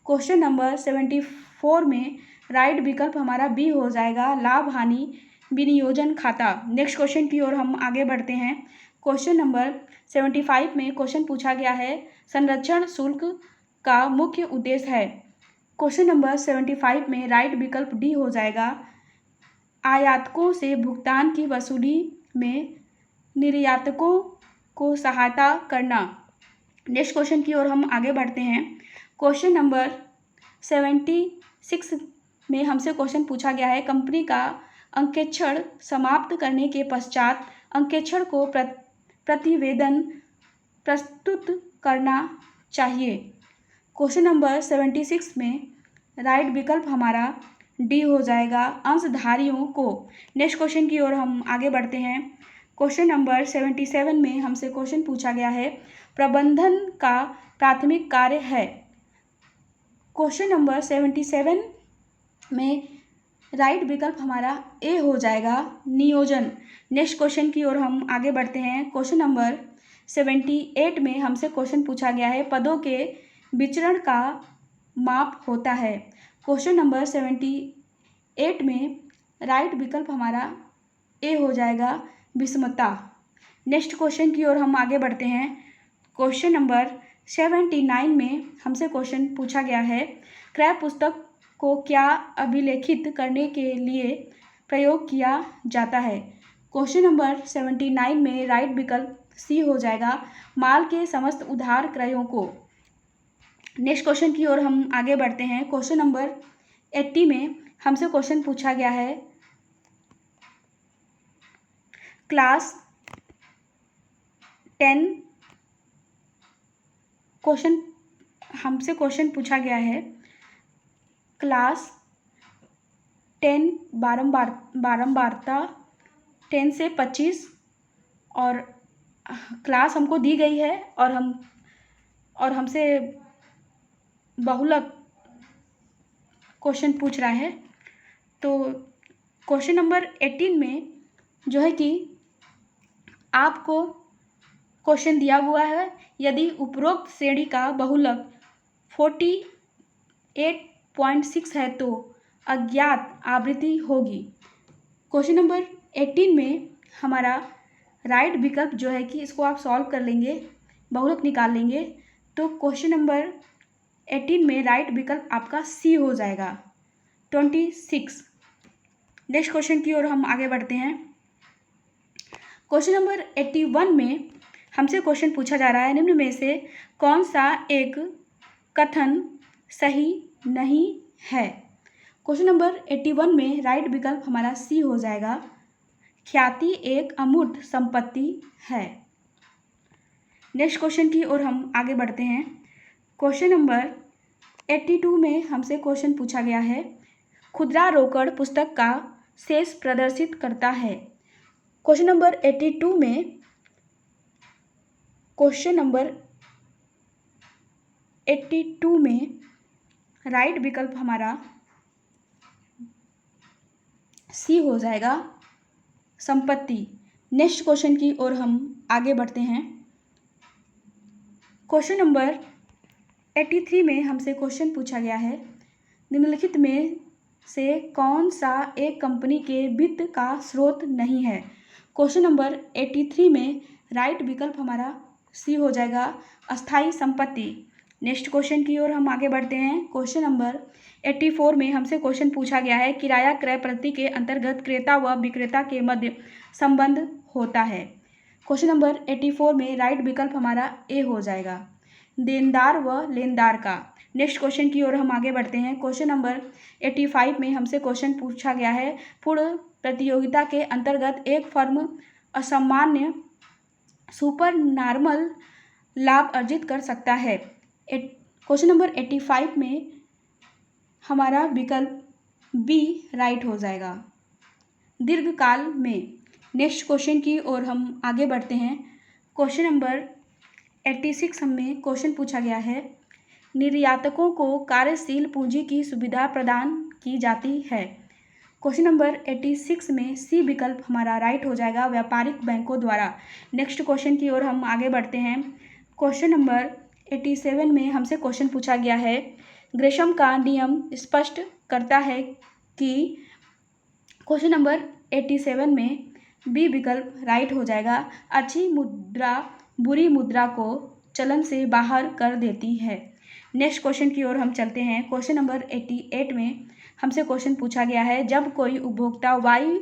क्वेश्चन नंबर 74 में राइट विकल्प हमारा बी हो जाएगा, लाभ हानि विनियोजन खाता। नेक्स्ट क्वेश्चन की ओर हम आगे बढ़ते हैं। क्वेश्चन नंबर 75 में क्वेश्चन पूछा गया है, संरक्षण शुल्क का मुख्य उद्देश्य है। क्वेश्चन नंबर 75 में राइट विकल्प डी हो जाएगा, आयातकों से भुगतान की वसूली में निर्यातकों को सहायता करना। नेक्स्ट क्वेश्चन की ओर हम आगे बढ़ते हैं। क्वेश्चन नंबर 76 में हमसे क्वेश्चन पूछा गया है, कंपनी का अंकेक्षण समाप्त करने के पश्चात अंकेक्षण को प्रतिवेदन प्रस्तुत करना चाहिए। क्वेश्चन नंबर 76 में राइट विकल्प हमारा डी हो जाएगा, अंशधारियों को। नेक्स्ट क्वेश्चन की ओर हम आगे बढ़ते हैं। क्वेश्चन नंबर 77 में हमसे क्वेश्चन पूछा गया है, प्रबंधन का प्राथमिक कार्य है। क्वेश्चन नंबर 77 में राइट विकल्प हमारा ए हो जाएगा, नियोजन। नेक्स्ट क्वेश्चन की ओर हम आगे बढ़ते हैं। क्वेश्चन नंबर 78 में हमसे क्वेश्चन पूछा गया है, पदों के विचरण का माप होता है। क्वेश्चन नंबर 78 में राइट विकल्प हमारा ए हो जाएगा, विषमता। नेक्स्ट क्वेश्चन की ओर हम आगे बढ़ते हैं। क्वेश्चन नंबर 79 में हमसे क्वेश्चन पूछा गया है, क्रय पुस्तक को क्या अभिलेखित करने के लिए प्रयोग किया जाता है। क्वेश्चन नंबर 79 में राइट विकल्प सी हो जाएगा, माल के समस्त उधार क्रयों को। नेक्स्ट क्वेश्चन की ओर हम आगे बढ़ते हैं। क्वेश्चन नंबर 80 में हमसे क्वेश्चन पूछा गया है, क्लास 10 हमसे क्वेश्चन पूछा गया है, क्लास 10 बारंबारता 10 से 25, और क्लास हमको दी गई है और हमसे बहुलक क्वेश्चन पूछ रहा है। तो क्वेश्चन नंबर 18 में जो है कि आपको क्वेश्चन दिया हुआ है, यदि उपरोक्त श्रेणी का बहुलक 48.6 है तो अज्ञात आवृत्ति होगी। क्वेश्चन नंबर 18 में हमारा राइट विकल्प जो है कि इसको आप सॉल्व कर लेंगे, बहुलक निकाल लेंगे, तो क्वेश्चन नंबर 18 में राइट विकल्प आपका सी हो जाएगा, 26। नेक्स्ट क्वेश्चन की ओर हम आगे बढ़ते हैं। क्वेश्चन नंबर 81 में हमसे क्वेश्चन पूछा जा रहा है, निम्न में से कौन सा एक कथन सही नहीं है। क्वेश्चन नंबर 81 में राइट विकल्प हमारा सी हो जाएगा, ख्याति एक अमूर्त संपत्ति है। नेक्स्ट क्वेश्चन की ओर हम आगे बढ़ते हैं। क्वेश्चन नंबर 82 में हमसे क्वेश्चन पूछा गया है, खुदरा रोकड़ पुस्तक का शेष प्रदर्शित करता है। क्वेश्चन नंबर 82 में राइट विकल्प हमारा सी हो जाएगा, संपत्ति। नेक्स्ट क्वेश्चन की ओर हम आगे बढ़ते हैं। क्वेश्चन नंबर 83 में हमसे क्वेश्चन पूछा गया है, निम्नलिखित में से कौन सा एक कंपनी के वित्त का स्रोत नहीं है। क्वेश्चन नंबर 83 में राइट विकल्प हमारा सी हो जाएगा, अस्थायी संपत्ति। नेक्स्ट क्वेश्चन की ओर हम आगे बढ़ते हैं। क्वेश्चन नंबर 84 में हमसे क्वेश्चन पूछा गया है, किराया क्रय प्रति के अंतर्गत क्रेता व विक्रेता के मध्य संबंध होता है। क्वेश्चन नंबर 84 में राइट विकल्प हमारा ए हो जाएगा, देनदार व लेनदार का। नेक्स्ट क्वेश्चन की ओर हम आगे बढ़ते हैं। क्वेश्चन नंबर 85 में हमसे क्वेश्चन पूछा गया है, पूर्ण प्रतियोगिता के अंतर्गत एक फर्म असामान्य सुपर नॉर्मल लाभ अर्जित कर सकता है। क्वेश्चन नंबर 85 में हमारा विकल्प बी राइट हो जाएगा, दीर्घकाल में। नेक्स्ट क्वेश्चन की ओर हम आगे बढ़ते हैं। क्वेश्चन नंबर 86 में क्वेश्चन पूछा गया है, निर्यातकों को कार्यशील पूंजी की सुविधा प्रदान की जाती है। क्वेश्चन नंबर 86 में सी विकल्प हमारा राइट हो जाएगा, व्यापारिक बैंकों द्वारा। नेक्स्ट क्वेश्चन की ओर हम आगे बढ़ते हैं। क्वेश्चन नंबर 87 में हमसे क्वेश्चन पूछा गया है, ग्रेशम का नियम स्पष्ट करता है कि। क्वेश्चन नंबर 87 में बी विकल्प राइट हो जाएगा, अच्छी मुद्रा बुरी मुद्रा को चलन से बाहर कर देती है। नेक्स्ट क्वेश्चन की ओर हम चलते हैं। क्वेश्चन नंबर 88 में हमसे क्वेश्चन पूछा गया है, जब कोई उपभोक्ता वाई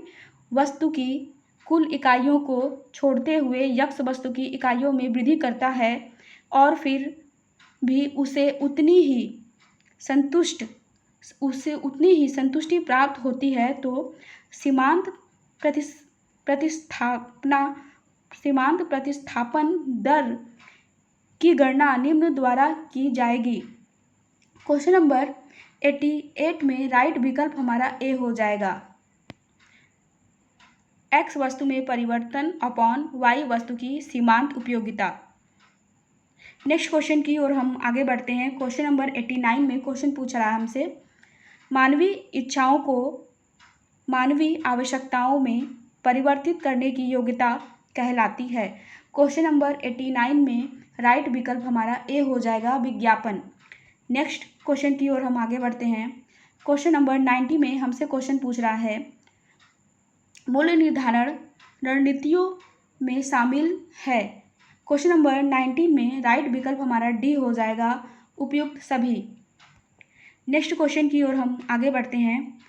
वस्तु की कुल इकाइयों को छोड़ते हुए यक्स वस्तु की इकाइयों में वृद्धि करता है और फिर भी उसे उतनी ही संतुष्टि प्राप्त होती है, तो सीमांत प्रतिस्थापन दर की गणना निम्न द्वारा की जाएगी। क्वेश्चन नंबर 88 में राइट विकल्प हमारा ए हो जाएगा, एक्स वस्तु में परिवर्तन अपॉन वाई वस्तु की सीमांत उपयोगिता। नेक्स्ट क्वेश्चन की ओर हम आगे बढ़ते हैं। क्वेश्चन नंबर 89 में क्वेश्चन पूछ रहा है हमसे, मानवीय इच्छाओं को मानवीय आवश्यकताओं में परिवर्तित करने की योग्यता कहलाती है। क्वेश्चन नंबर 89 में राइट विकल्प हमारा ए हो जाएगा, विज्ञापन। नेक्स्ट क्वेश्चन की ओर हम आगे बढ़ते हैं। क्वेश्चन नंबर 90 में हमसे क्वेश्चन पूछ रहा है, मूल्य निर्धारण रणनीतियों में शामिल है। क्वेश्चन नंबर 19 में राइट विकल्प हमारा डी हो जाएगा, उपयुक्त सभी। नेक्स्ट क्वेश्चन की ओर हम आगे बढ़ते हैं।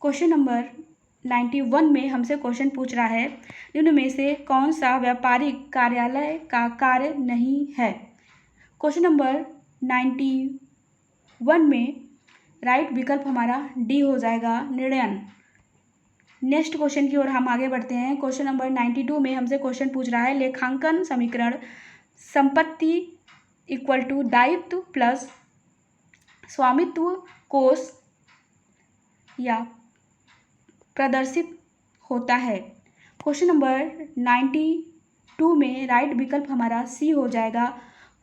क्वेश्चन नंबर 91 में हमसे क्वेश्चन पूछ रहा है, निम्न में से कौन सा व्यापारिक कार्यालय का कार्य नहीं है। क्वेश्चन नंबर 91 में राइट विकल्प हमारा डी हो जाएगा, निर्णयन। नेक्स्ट क्वेश्चन की ओर हम आगे बढ़ते हैं। क्वेश्चन नंबर 92 में हमसे क्वेश्चन पूछ रहा है, लेखांकन समीकरण संपत्ति इक्वल टू दायित्व प्लस स्वामित्व कोष या प्रदर्शित होता है। क्वेश्चन नंबर 92 में राइट विकल्प हमारा सी हो जाएगा,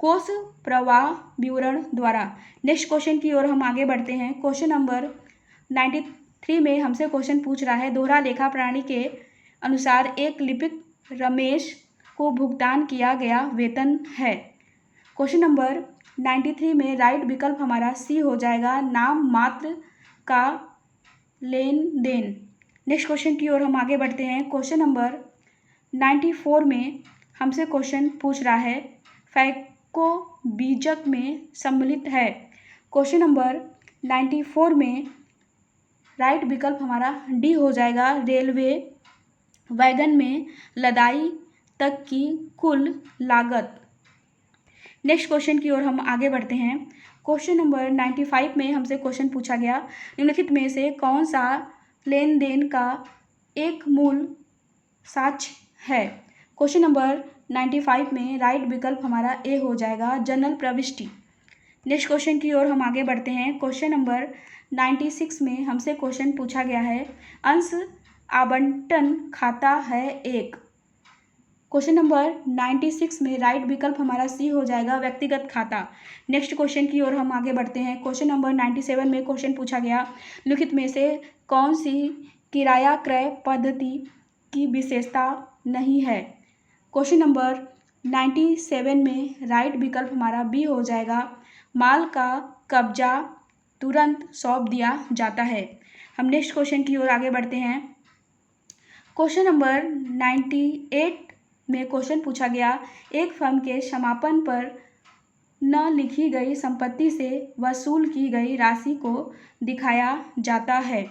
कोष प्रवाह विवरण द्वारा। नेक्स्ट क्वेश्चन की ओर हम आगे बढ़ते हैं। क्वेश्चन नंबर 93 में हमसे क्वेश्चन पूछ रहा है, दोहरा लेखा प्रणाली के अनुसार एक लिपिक रमेश को भुगतान किया गया वेतन है। क्वेश्चन नंबर 93 में राइट विकल्प हमारा सी हो जाएगा, नाम मात्र का लेन देन। नेक्स्ट क्वेश्चन की ओर हम आगे बढ़ते हैं। क्वेश्चन नंबर 94 में हमसे क्वेश्चन पूछ रहा है, फैको बीजक में सम्मिलित है। क्वेश्चन नंबर 94 में राइट विकल्प हमारा डी हो जाएगा, रेलवे वैगन में लदाई तक की कुल लागत। नेक्स्ट क्वेश्चन की ओर हम आगे बढ़ते हैं। क्वेश्चन नंबर 95 में हमसे क्वेश्चन पूछा गया, निम्नलिखित में से कौन सा लेन देन का एक मूल साक्ष्य है। क्वेश्चन नंबर 95 में राइट विकल्प हमारा ए हो जाएगा, जनरल प्रविष्टि। नेक्स्ट क्वेश्चन की ओर हम आगे बढ़ते हैं। क्वेश्चन नंबर 96 में हमसे क्वेश्चन पूछा गया है, अंश आवंटन खाता है एक। क्वेश्चन नंबर 96 में राइट विकल्प हमारा सी हो जाएगा, व्यक्तिगत खाता। नेक्स्ट क्वेश्चन की ओर हम आगे बढ़ते हैं। क्वेश्चन नंबर 97 में क्वेश्चन पूछा गया, निम्नलिखित में से कौन सी किराया क्रय पद्धति की विशेषता नहीं है। क्वेश्चन नंबर 97 में राइट विकल्प हमारा बी हो जाएगा, माल का कब्जा तुरंत सौंप दिया जाता है। हम नेक्स्ट क्वेश्चन की ओर आगे बढ़ते हैं। क्वेश्चन नंबर 98 में क्वेश्चन पूछा गया, एक फर्म के समापन पर न लिखी गई संपत्ति से वसूल की गई राशि को दिखाया जाता है।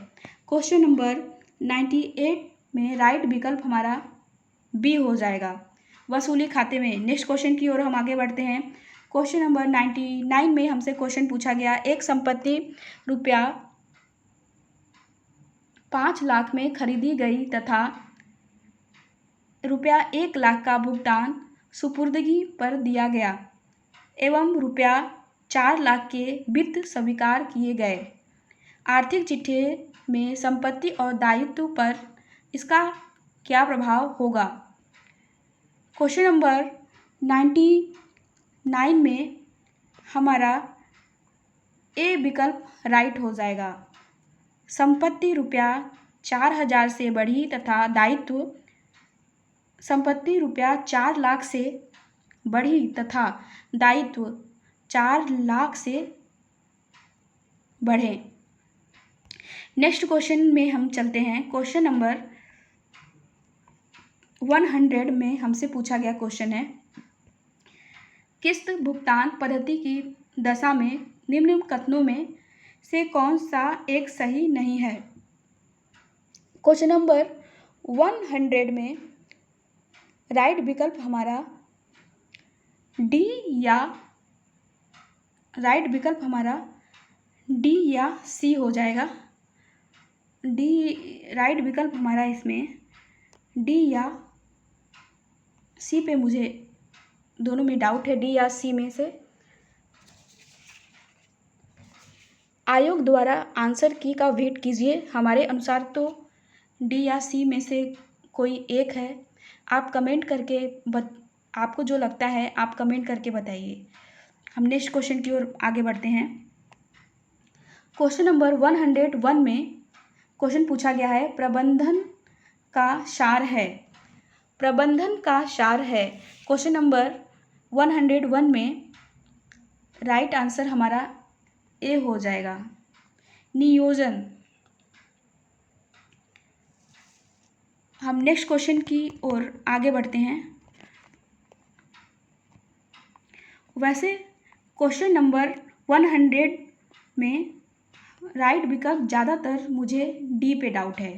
क्वेश्चन नंबर 98 में राइट विकल्प हमारा बी हो जाएगा, वसूली खाते में। नेक्स्ट क्वेश्चन की ओर हम आगे बढ़ते हैं। क्वेश्चन नंबर 99 में हमसे क्वेश्चन पूछा गया, एक संपत्ति रुपया 5 लाख में खरीदी गई तथा रुपया 1 लाख का भुगतान सुपुर्दगी पर दिया गया एवं रुपया 4 लाख के वित्त स्वीकार किए गए। आर्थिक चिट्ठे में संपत्ति और दायित्व पर इसका क्या प्रभाव होगा। क्वेश्चन नंबर 99 में हमारा ए विकल्प राइट हो जाएगा, संपत्ति रुपया 4000 से बढ़ी तथा दायित्व संपत्ति रुपया 4 लाख से बढ़ी तथा दायित्व 4 लाख से बढ़े। नेक्स्ट क्वेश्चन में हम चलते हैं। क्वेश्चन नंबर 100 में हमसे पूछा गया क्वेश्चन है, किस्त भुगतान पद्धति की दशा में निम्न कथनों में से कौन सा एक सही नहीं है। क्वेश्चन नंबर 100 में राइट विकल्प हमारा डी या राइट विकल्प हमारा डी या सी हो जाएगा। डी राइट विकल्प हमारा इसमें डी या सी पे मुझे दोनों में डाउट है, डी या सी में से। आयोग द्वारा आंसर की का वेट कीजिए, हमारे अनुसार तो डी या सी में से कोई एक है। आप कमेंट करके आपको जो लगता है आप कमेंट करके बताइए। हम नेक्स्ट क्वेश्चन की ओर आगे बढ़ते हैं। क्वेश्चन नंबर 101 में क्वेश्चन पूछा गया है, प्रबंधन का सार है। प्रबंधन का सार है। क्वेश्चन नंबर 101 में राइट आंसर हमारा ए हो जाएगा, नियोजन। हम नेक्स्ट क्वेश्चन की ओर आगे बढ़ते हैं। वैसे क्वेश्चन नंबर 100 में राइट विकल्प ज़्यादातर मुझे डी पे डाउट है।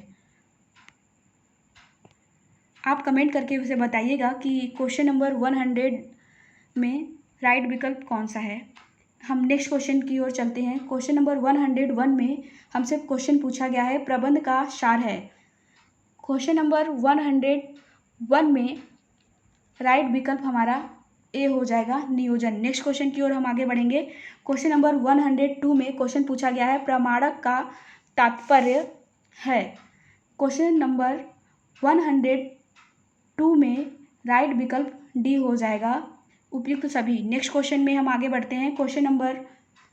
आप कमेंट करके उसे बताइएगा कि क्वेश्चन नंबर 100 में राइट विकल्प कौन सा है। हम नेक्स्ट क्वेश्चन की ओर चलते हैं। क्वेश्चन नंबर 101 में हमसे क्वेश्चन पूछा गया है, प्रबंध का सार है। क्वेश्चन नंबर 101 में राइट विकल्प हमारा ए हो जाएगा, नियोजन। नेक्स्ट क्वेश्चन की ओर हम आगे बढ़ेंगे। क्वेश्चन नंबर 102 में क्वेश्चन पूछा गया है, प्रमाणक का तात्पर्य है। क्वेश्चन नंबर 102 में राइट विकल्प डी हो जाएगा, उपयुक्त सभी। नेक्स्ट क्वेश्चन में हम आगे बढ़ते हैं। क्वेश्चन नंबर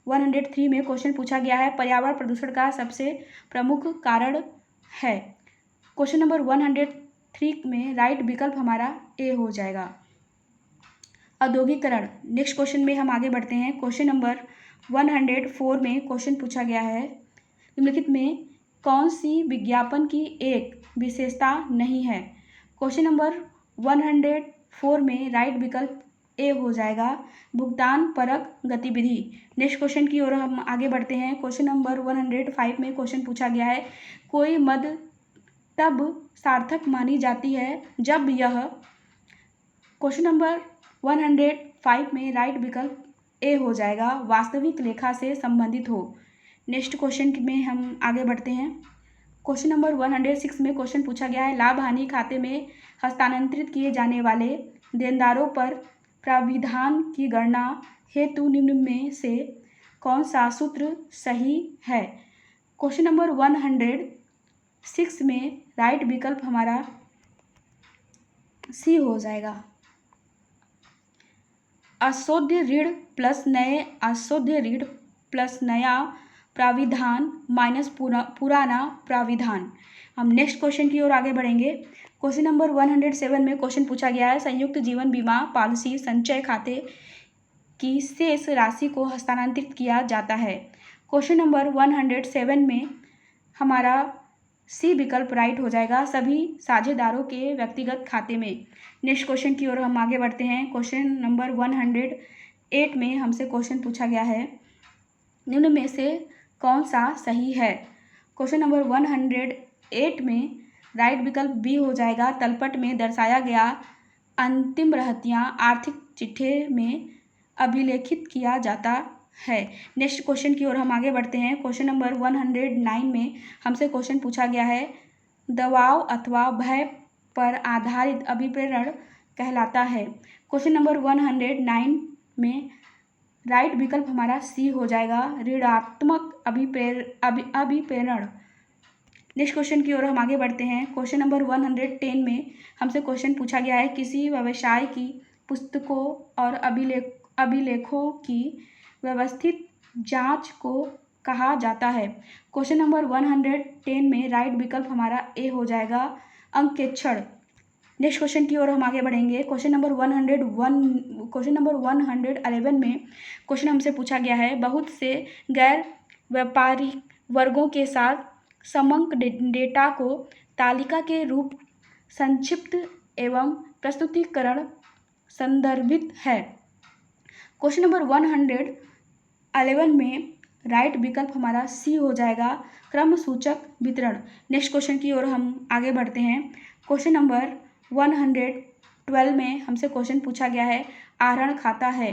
103 में क्वेश्चन पूछा गया है, पर्यावरण प्रदूषण का सबसे प्रमुख कारण है। क्वेश्चन नंबर 103 में राइट विकल्प हमारा ए हो जाएगा, औद्योगिकरण। नेक्स्ट क्वेश्चन में हम आगे बढ़ते हैं। क्वेश्चन नंबर 104 में क्वेश्चन पूछा गया है, निम्नलिखित में कौन सी विज्ञापन की एक विशेषता नहीं है। क्वेश्चन नंबर 104 में राइट विकल्प ए हो जाएगा, भुगतान परक गतिविधि। नेक्स्ट क्वेश्चन की ओर हम आगे बढ़ते हैं। क्वेश्चन नंबर 105 में क्वेश्चन पूछा गया है, कोई मद तब सार्थक मानी जाती है जब यह। क्वेश्चन नंबर 105 में राइट विकल्प ए हो जाएगा, वास्तविक लेखा से संबंधित हो। नेक्स्ट क्वेश्चन में हम आगे बढ़ते हैं। क्वेश्चन नंबर 106 में क्वेश्चन पूछा गया है, लाभ हानि खाते में हस्तांतरित किए जाने वाले देनदारों पर प्राविधान की गणना हेतु निम्न में से कौन सा सूत्र सही है। क्वेश्चन नंबर 106 में राइट विकल्प हमारा सी हो जाएगा, अशोध्य ऋण प्लस नए अशोध्य ऋण प्लस नया प्राविधान माइनस पुराना प्राविधान। हम नेक्स्ट क्वेश्चन की ओर आगे बढ़ेंगे। क्वेश्चन नंबर 107 में क्वेश्चन पूछा गया है, संयुक्त जीवन बीमा पॉलिसी संचय खाते की शेष राशि को हस्तांतरित किया जाता है। क्वेश्चन नंबर 107 में हमारा सी विकल्प राइट हो जाएगा, सभी साझेदारों के व्यक्तिगत खाते में। नेक्स्ट क्वेश्चन की ओर हम आगे बढ़ते हैं। क्वेश्चन नंबर 108 में हमसे क्वेश्चन पूछा गया है, निम्न में से कौन सा सही है। क्वेश्चन नंबर 108 में राइट विकल्प बी हो जाएगा, तलपट में दर्शाया गया अंतिम रहतियाँ आर्थिक चिट्ठे में अभिलेखित किया जाता है। नेक्स्ट क्वेश्चन की ओर हम आगे बढ़ते हैं। क्वेश्चन नंबर 109 में हमसे क्वेश्चन पूछा गया है, दबाव अथवा भय पर आधारित अभिप्रेरण कहलाता है। क्वेश्चन नंबर 109 में राइट विकल्प हमारा सी हो जाएगा, ऋणात्मक अभिप्रेरण। नेक्स्ट क्वेश्चन की ओर हम आगे बढ़ते हैं। क्वेश्चन नंबर 110 में हमसे क्वेश्चन पूछा गया है, किसी व्यवसाय की पुस्तकों और अभिलेखों की व्यवस्थित जांच को कहा जाता है। क्वेश्चन नंबर 110 में राइट विकल्प हमारा ए हो जाएगा, अंकेक्षण। नेक्स्ट क्वेश्चन की ओर हम आगे बढ़ेंगे। क्वेश्चन नंबर 111 में क्वेश्चन हमसे पूछा गया है, बहुत से गैर व्यापारिक वर्गों के साथ समंक डेटा को तालिका के रूप संक्षिप्त एवं प्रस्तुतिकरण संदर्भित है। क्वेश्चन नंबर 111 में राइट विकल्प हमारा सी हो जाएगा, क्रम सूचक वितरण। नेक्स्ट क्वेश्चन की ओर हम आगे बढ़ते हैं। क्वेश्चन नंबर 112 में हमसे क्वेश्चन पूछा गया है, आहरण खाता है।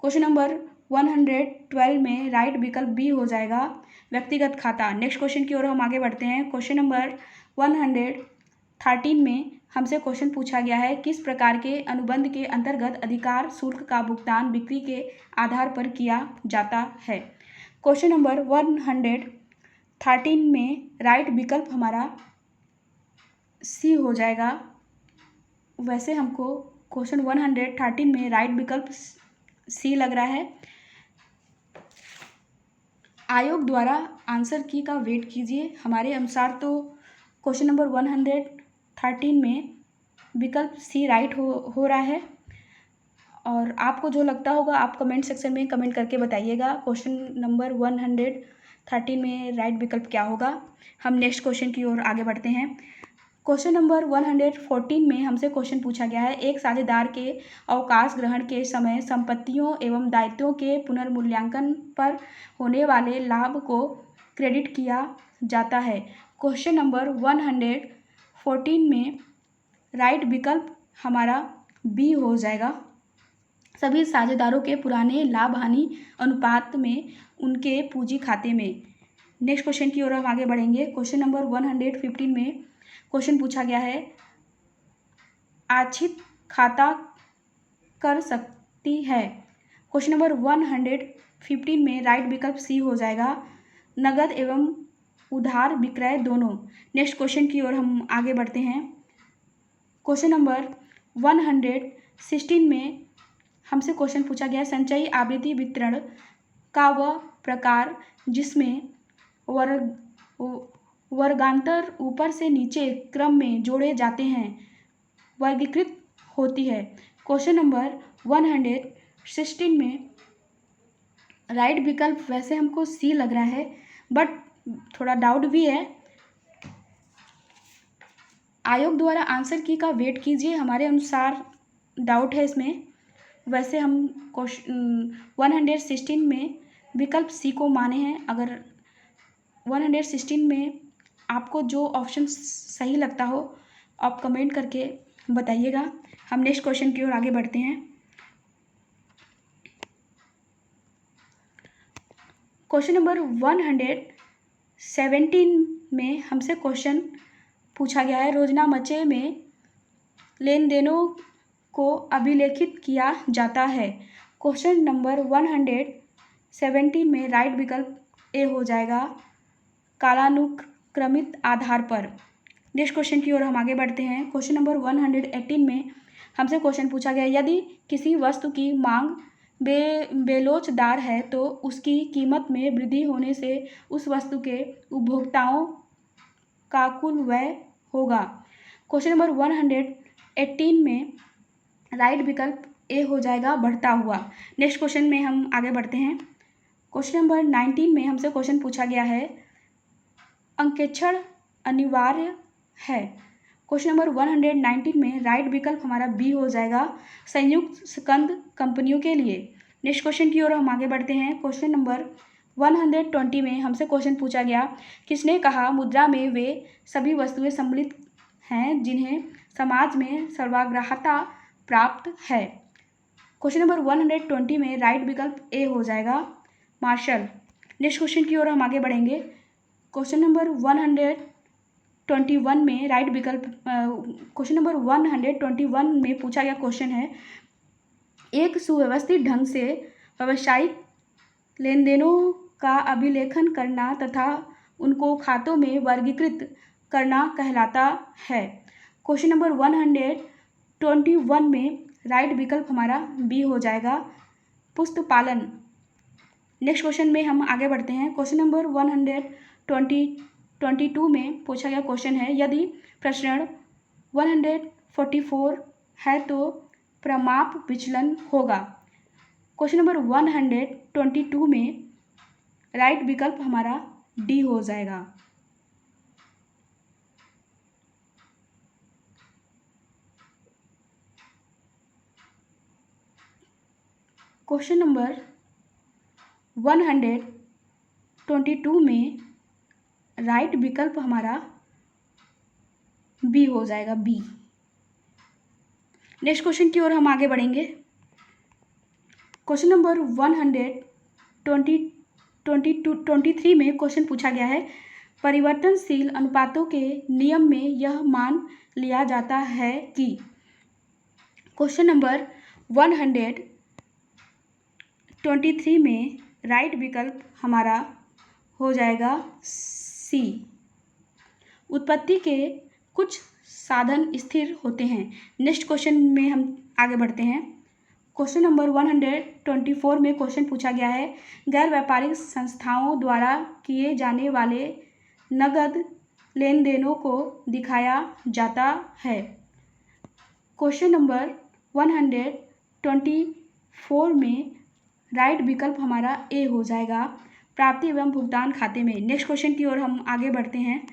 क्वेश्चन नंबर 112 में राइट विकल्प बी हो जाएगा, व्यक्तिगत खाता। नेक्स्ट क्वेश्चन की ओर हम आगे बढ़ते हैं। क्वेश्चन नंबर 113 में हमसे क्वेश्चन पूछा गया है, किस प्रकार के अनुबंध के अंतर्गत अधिकार शुल्क का भुगतान बिक्री के आधार पर किया जाता है। क्वेश्चन नंबर 113 में राइट विकल्प हमारा सी हो जाएगा। वैसे हमको क्वेश्चन 113 में राइट विकल्प सी लग रहा है। आयोग द्वारा आंसर की का वेट कीजिए। हमारे अनुसार तो क्वेश्चन नंबर 113 में विकल्प सी राइट हो रहा है, और आपको जो लगता होगा आप कमेंट सेक्शन में कमेंट करके बताइएगा क्वेश्चन नंबर 113 में राइट विकल्प क्या होगा। हम नेक्स्ट क्वेश्चन की ओर आगे बढ़ते हैं। क्वेश्चन नंबर 114 में हमसे क्वेश्चन पूछा गया है, एक साझेदार के अवकाश ग्रहण के समय संपत्तियों एवं दायित्वों के पुनर्मूल्यांकन पर होने वाले लाभ को क्रेडिट किया जाता है। क्वेश्चन नंबर 114 में राइट विकल्प हमारा बी हो जाएगा, सभी साझेदारों के पुराने लाभ हानि अनुपात में उनके पूंजी खाते में। नेक्स्ट क्वेश्चन की ओर हम आगे बढ़ेंगे। क्वेश्चन नंबर 115 में क्वेश्चन पूछा गया है, आश्रित खाता कर सकती है। क्वेश्चन नंबर 115 में राइट विकल्प सी हो जाएगा, नगद एवं उधार विक्रय दोनों। नेक्स्ट क्वेश्चन की ओर हम आगे बढ़ते हैं। क्वेश्चन नंबर 116 में हमसे क्वेश्चन पूछा गया है, संचयी आवृत्ति वितरण का वह प्रकार जिसमें वर्गांतर ऊपर से नीचे क्रम में जोड़े जाते हैं वर्गीकृत होती है। क्वेश्चन नंबर 116 में राइट विकल्प वैसे हमको सी लग रहा है, बट थोड़ा डाउट भी है। आयोग द्वारा आंसर की का वेट कीजिए, हमारे अनुसार डाउट है इसमें। वैसे हम क्वेश्चन 116 में विकल्प सी को माने हैं। अगर 116 में आपको जो ऑप्शन सही लगता हो आप कमेंट करके बताइएगा। हम नेक्स्ट क्वेश्चन की ओर आगे बढ़ते हैं। क्वेश्चन नंबर 117 में हमसे क्वेश्चन पूछा गया है, रोजनामचे में लेन देनों को अभिलेखित किया जाता है। क्वेश्चन नंबर 117 में राइट विकल्प ए हो जाएगा, कालानुक्रमित आधार पर। नेक्स्ट क्वेश्चन की ओर हम आगे बढ़ते हैं। क्वेश्चन नंबर 118 में हमसे क्वेश्चन पूछा गया, यदि किसी वस्तु की मांग बेलोचदार है तो उसकी कीमत में वृद्धि होने से उस वस्तु के उपभोक्ताओं का कुल व्यय होगा। क्वेश्चन नंबर 118 में राइट विकल्प ए हो जाएगा, बढ़ता हुआ। नेक्स्ट क्वेश्चन में हम आगे बढ़ते हैं। क्वेश्चन नंबर 19 में हमसे क्वेश्चन पूछा गया है, अंकेक्षण अनिवार्य है। क्वेश्चन नंबर 119 में राइट विकल्प हमारा बी हो जाएगा, संयुक्त स्कंद कंपनियों के लिए। नेक्स्ट क्वेश्चन की ओर हम आगे बढ़ते हैं। क्वेश्चन नंबर 120 में हमसे क्वेश्चन पूछा गया, किसने कहा मुद्रा में वे सभी वस्तुएं सम्मिलित हैं जिन्हें समाज में सर्वग्राह्यता प्राप्त है। क्वेश्चन नंबर 120 में राइट विकल्प ए हो जाएगा, मार्शल। नेक्स्ट क्वेश्चन की ओर हम आगे बढ़ेंगे। क्वेश्चन नंबर 121 में राइट विकल्प क्वेश्चन नंबर 121 में पूछा गया क्वेश्चन है, एक सुव्यवस्थित ढंग से व्यावसायिक लेन देनों का अभिलेखन करना तथा उनको खातों में वर्गीकृत करना कहलाता है। क्वेश्चन नंबर 121 में राइट विकल्प हमारा बी हो जाएगा, पुस्तपालन। नेक्स्ट क्वेश्चन में हम आगे बढ़ते हैं। क्वेश्चन नंबर 122 में पूछा गया क्वेश्चन है, यदि प्रसरण 144 है तो प्रमाप विचलन होगा। क्वेश्चन नंबर 122 में राइट विकल्प हमारा डी हो जाएगा। क्वेश्चन नंबर 122 में राइट विकल्प हमारा बी हो जाएगा, बी। नेक्स्ट क्वेश्चन की ओर हम आगे बढ़ेंगे। क्वेश्चन नंबर 123 में क्वेश्चन पूछा गया है, परिवर्तनशील अनुपातों के नियम में यह मान लिया जाता है कि। क्वेश्चन नंबर 123 में राइट विकल्प हमारा हो जाएगा सी, उत्पत्ति के कुछ साधन स्थिर होते हैं। नेक्स्ट क्वेश्चन में हम आगे बढ़ते हैं। क्वेश्चन नंबर 124 में क्वेश्चन पूछा गया है, गैर व्यापारिक संस्थाओं द्वारा किए जाने वाले नगद लेन देनों को दिखाया जाता है। क्वेश्चन नंबर 124 में राइट विकल्प हमारा ए हो जाएगा, प्राप्ति एवं भुगतान खाते में। नेक्स्ट क्वेश्चन की ओर हम आगे बढ़ते हैं।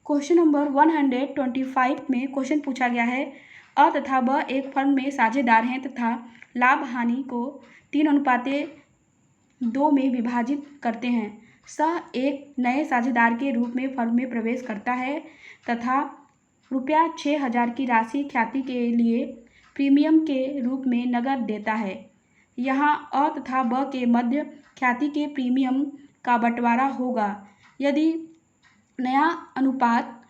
क्वेश्चन नंबर 125 में क्वेश्चन पूछा गया है, अ तथा ब एक फर्म में साझेदार हैं तथा लाभ हानि को 3:2 में विभाजित करते हैं। सह एक नए साझेदार के रूप में फर्म में प्रवेश करता है तथा ₹6000 की राशि ख्याति के लिए प्रीमियम के रूप में नकद देता है। यहाँ अ तथा ब के मध्य ख्याति के प्रीमियम का बंटवारा होगा यदि नया अनुपात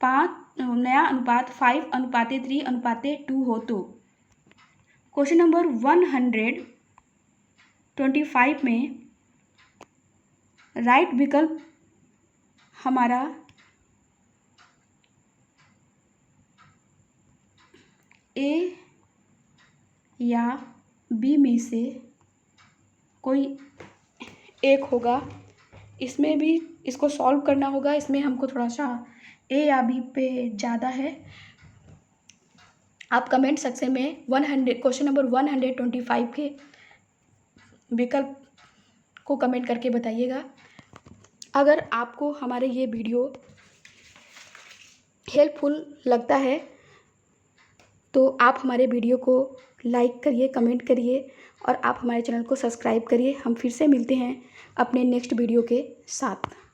5:3:2 हो तो। क्वेश्चन नंबर 125 में राइट विकल्प हमारा ए या बी में से कोई एक होगा। इसमें भी इसको सॉल्व करना होगा। इसमें हमको थोड़ा सा ए या बी पे ज़्यादा है। आप कमेंट सेक्शन में क्वेश्चन नंबर 125 के विकल्प को कमेंट करके बताइएगा। अगर आपको हमारे ये वीडियो हेल्पफुल लगता है तो आप हमारे वीडियो को लाइक करिए, कमेंट करिए और आप हमारे चैनल को सब्सक्राइब करिए। हम फिर से मिलते हैं अपने नेक्स्ट वीडियो के साथ।